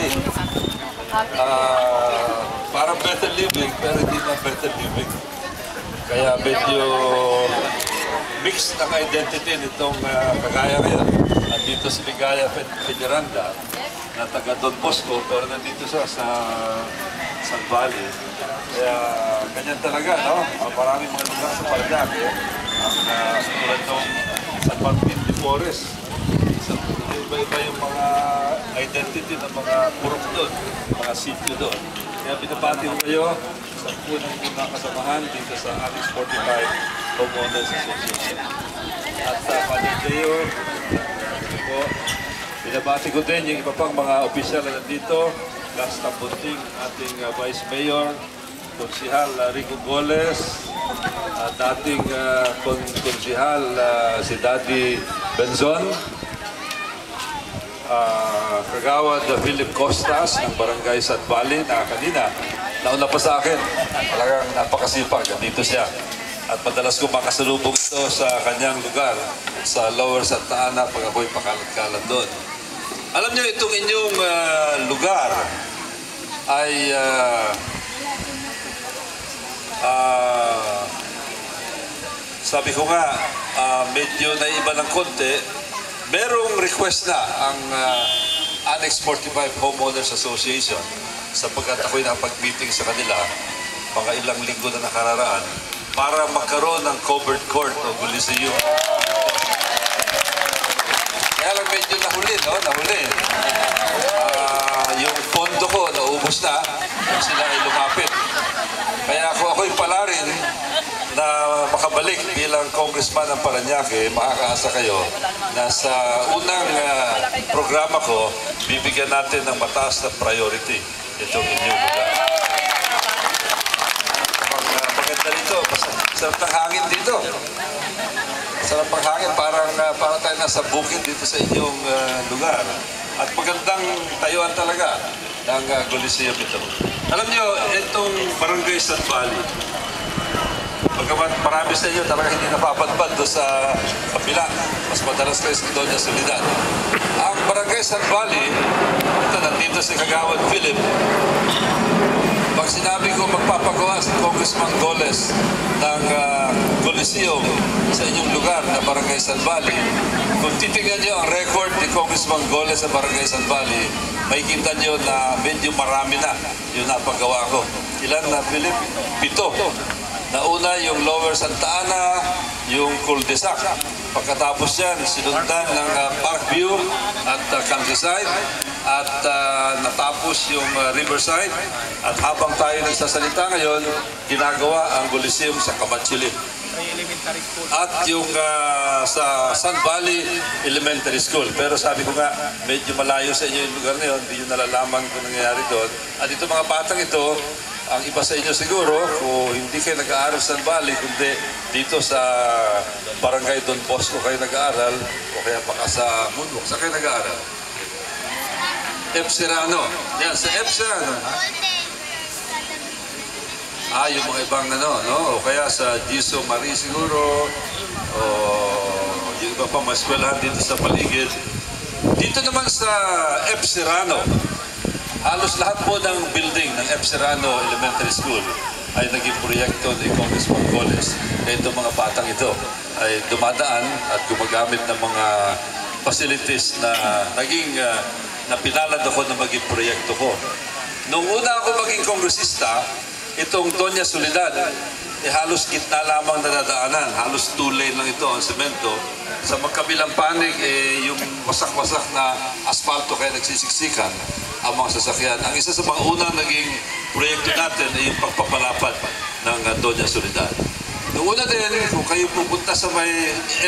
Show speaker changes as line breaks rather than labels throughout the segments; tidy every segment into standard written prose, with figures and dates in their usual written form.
Valley. Parang better living, pero hindi na better living. Kaya medyo mixed ang identity nitong kagaya ngayon. Nandito si Ligaya Peñaranda, na taga Don Bosco, pero nandito siya sa San Valley. Kaya ganyan talaga, no? Maraming mga lugar sa Parañaque. Ang tulad ng San Martin de Porres. Iba-iba yung mga identity ng mga purok doon, mga sityo doon. Kaya binabati ko kayo sa punang mga kasamahan dito sa Annex 45 Homeowners Association. At Paniteo, binabati ko din yung iba pang mga opisyal na nandito, Gasta Bunting, ating Vice Mayor, Konsihal Rico Goles, dating Konsihal si Daddy Benzon, Kagawad Philip Costas ng Barangay San Valley na kanina, nauna pa sa akin. Talagang napakasipag. Dito siya. At madalas ko makasalubong ito sa kanyang lugar sa Lower Santa Ana pag ako'y pakalat-kalat doon. Alam niyo, itong inyong lugar ay sabi ko nga, medyo naiba ng konti. Merong request na ang Annex 45 Homeowners Association sapagkat ako'y nakapag-meeting sa kanila mga ilang linggo na nakararaan para magkaroon ng covered court o Coliseum. Kaya lang medyo nahuli, no? Nahuli. Yung pondo ko naubos na kung sila ay lumapit. Kaya kung ako'y pala rin na makabalik bilang congressman ng Parañaque, makakaasa kayo na sa unang programa ko, bibigyan natin ng mataas na priority itong inyong lugar. Maganda dito, sarap ng hangin dito. Sarap ng hangin, parang tayo nasa bukid dito sa inyong lugar. At magandang tayuan talaga ng Coliseum ito. Alam nyo, itong Barangay San Valley, pagkaman marami sa inyo talaga hindi napapadpad doon sa kapila. Mas madalas kayo sa Doña Soledad. Ang Barangay San Valley, ito nandito si Kagawad Philip. Pag sinabi ko magpapagawa si Congressman Goles ng Coliseum sa inyong lugar na Barangay San Valley, kung titignan nyo ang record ni Congressman Goles sa Barangay San Valley, makikita nyo na medyo marami na yung napagawa ko. Ilan na, Philip? 7. Nauna yung Lower Santa Ana, yung Cul-de-Sac. Pagkatapos yan, sinundan ng Parkview at Countryside. At natapos yung Riverside. At habang tayo nagsasalita ngayon, ginagawa ang Coliseum sa Camatchili. At yung sa San Valley Elementary School. Pero sabi ko nga, medyo malayo sa inyo yung lugar na yun. Hindi nyo nalalaman kung nangyayari doon. At itong mga batang ito, ang iba sa inyo siguro, kung hindi kayo nag-aaral sa San Valley, kundi dito sa Barangay Don Bosco kayo nag-aaral, o kaya baka sa Moonwalk, saan kayo nag-aaral? F. Serrano. Yan, sa F. Serrano. Yung mga ibang no? O kaya sa Giso Marie siguro, o yung iba pa maskwelahan dito sa paligid. Dito naman sa F. Serrano, halos lahat po ng building ng F. Serrano Elementary School ay naging proyekto ni Congressman Goles. Kaya itong mga batang ito ay dumadaan at gumagamit ng mga facilities na naging napinalad ako na maging proyekto ko. Nung una ako maging kongresista, itong Doña Soledad, halos gitna lamang nadadaanan. Halos 2 lane lang ito ang semento. Sa magkabilang panig, yung wasak-wasak na asfalto kaya nagsisiksikan ang mga sasakyan. Ang isa sa mga unang naging proyekto natin ay yung pagpapalapad ng Doña Soledad. Noong una din, kung kayo pupunta sa may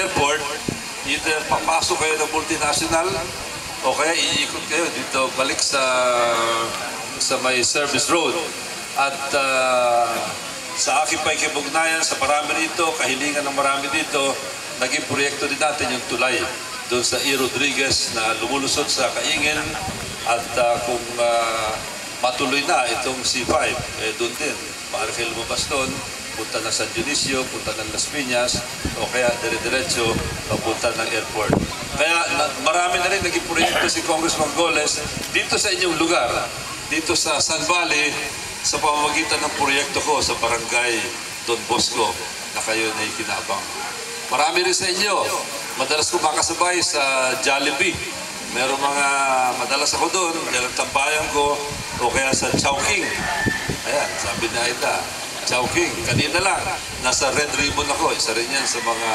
airport, either papasok kayo ng multinational o kaya iikot kayo dito balik sa may service road. At sa aking paikibugnayan, sa marami dito, kahilingan ng marami dito, naging proyekto din natin yung tulay doon sa E. Rodriguez na lumulusot sa Kaingin. At kung matuloy na itong C5, doon din, maaari kayo lumabas doon. punta ng San Dionisio, punta ng Las Piñas, o kaya dire-diretso papunta ng airport. Kaya marami na rin naging proyekto si Congressman Goles dito sa inyong lugar, dito sa San Valley, sa pamamagitan ng proyekto ko sa Barangay Don Bosco na kayo na ikinabang. Marami rin sa inyo. Madalas ko makasabay sa Jollibee. Meron mga madalas ako doon, yan ang tambayan ko, o kaya sa Chowking. Ayan, sabi na Aida, Chowking. Kanina lang, nasa Red Ribbon ako. Isa rin yan sa mga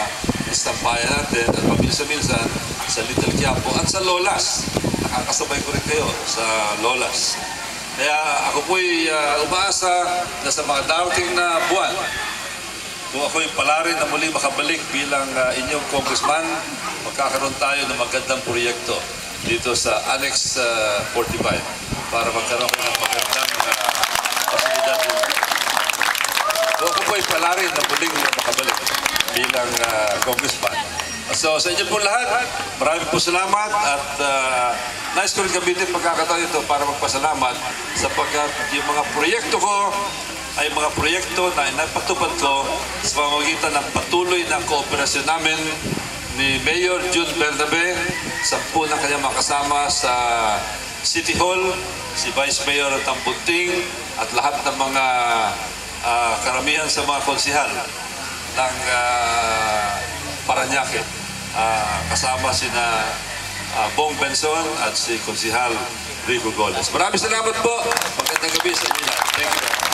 istampayan natin. At paminsan-minsan sa Little Quiapo at sa Lolas. Nakakasabay ko rin kayo sa Lolas. Kaya ako po'y umaasa na sa mga darating na buwan, kung ako'y palarin na muli makabalik bilang inyong congressman, magkakaroon tayo ng magandang proyekto dito sa Annex 45 para magkaroon ng magandang pasilidad. Kung ako po'y palarin na muling makabalik bilang congressman. So sa inyo po lahat, maraming po salamat at nais ko rin gamitin pagkakataon ito para magpasalamat sapagkat yung mga proyekto ko ay mga proyekto na napatupad ko sa pamamagitan ng patuloy na kooperasyon namin ni Mayor June Bernabe, 10 ng kanyang makasama sa City Hall, si Vice Mayor Tambunting at lahat ng mga karamihan sa mga konsihal ng Parañaque. Kasama sina Bong Benson at si Konsihal Rico Goles. Maraming salamat po. Magandang gabi sa inyo. Thank you.